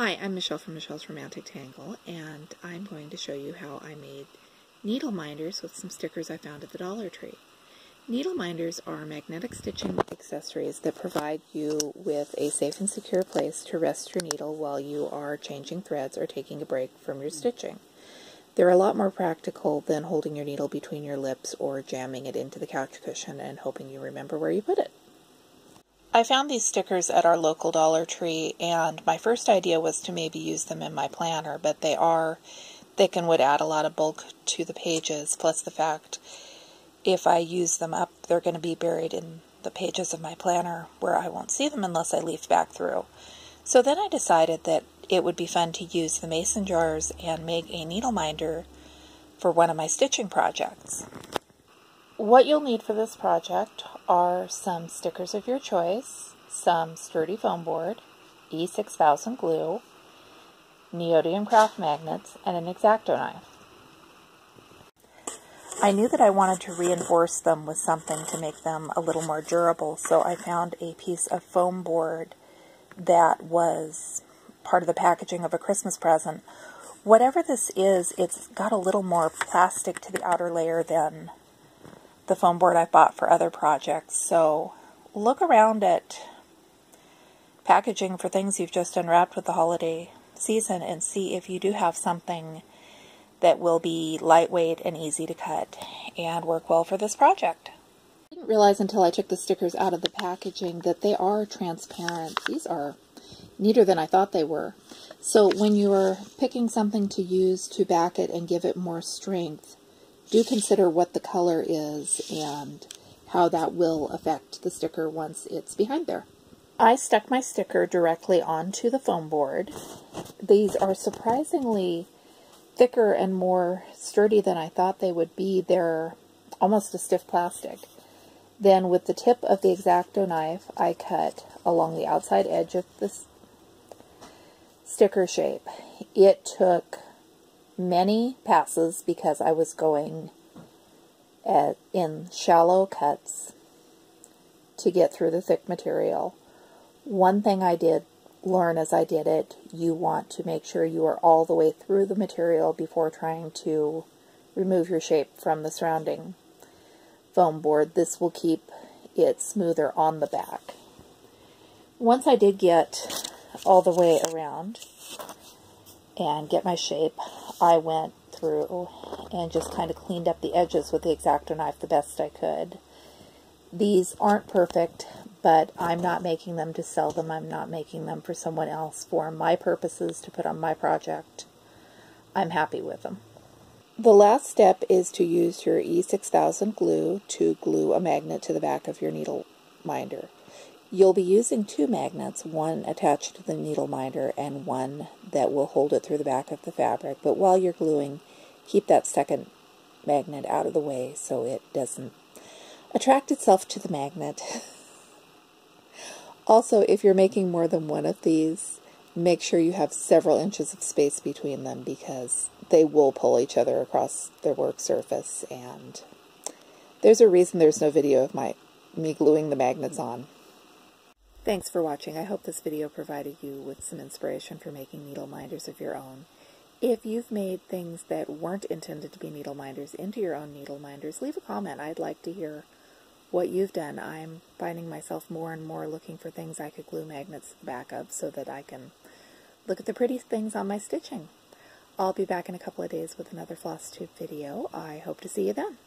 Hi, I'm Michelle from Michelle's Romantic Tangle, and I'm going to show you how I made needle minders with some stickers I found at the Dollar Tree. Needle minders are magnetic stitching accessories that provide you with a safe and secure place to rest your needle while you are changing threads or taking a break from your stitching. They're a lot more practical than holding your needle between your lips or jamming it into the couch cushion and hoping you remember where you put it. I found these stickers at our local Dollar Tree, and my first idea was to maybe use them in my planner, but they are thick and would add a lot of bulk to the pages, plus the fact if I use them up, they're going to be buried in the pages of my planner where I won't see them unless I leaf back through. So then I decided that it would be fun to use the mason jars and make a needle minder for one of my stitching projects. What you'll need for this project are some stickers of your choice, some sturdy foam board, E6000 glue, neodymium craft magnets, and an X-Acto knife. I knew that I wanted to reinforce them with something to make them a little more durable, so I found a piece of foam board that was part of the packaging of a Christmas present. Whatever this is, it's got a little more plastic to the outer layer than the foam board I've bought for other projects. So look around at packaging for things you've just unwrapped with the holiday season and see if you do have something that will be lightweight and easy to cut and work well for this project. I didn't realize until I took the stickers out of the packaging that they are transparent. These are neater than I thought they were. So when you're picking something to use to back it and give it more strength, do consider what the color is and how that will affect the sticker once it's behind there. I stuck my sticker directly onto the foam board. These are surprisingly thicker and more sturdy than I thought they would be. They're almost a stiff plastic. Then with the tip of the X-Acto knife, I cut along the outside edge of this sticker shape. It took many passes because I was going in shallow cuts to get through the thick material. One thing I did learn as I did it, you want to make sure you are all the way through the material before trying to remove your shape from the surrounding foam board. This will keep it smoother on the back. Once I did get all the way around and get my shape, I went through and just kind of cleaned up the edges with the X-Acto knife the best I could. These aren't perfect, but I'm not making them to sell them. I'm not making them for someone else. For my purposes to put on my project, I'm happy with them. The last step is to use your E6000 glue to glue a magnet to the back of your needle minder. You'll be using two magnets, one attached to the needle minder and one that will hold it through the back of the fabric. But while you're gluing, keep that second magnet out of the way so it doesn't attract itself to the magnet. Also, if you're making more than one of these, make sure you have several inches of space between them because they will pull each other across their work surface, and there's a reason there's no video of me gluing the magnets on. Thanks for watching. I hope this video provided you with some inspiration for making needle minders of your own. If you've made things that weren't intended to be needle minders into your own needle minders, leave a comment. I'd like to hear what you've done. I'm finding myself more and more looking for things I could glue magnets back of so that I can look at the pretty things on my stitching. I'll be back in a couple of days with another floss tube video. I hope to see you then.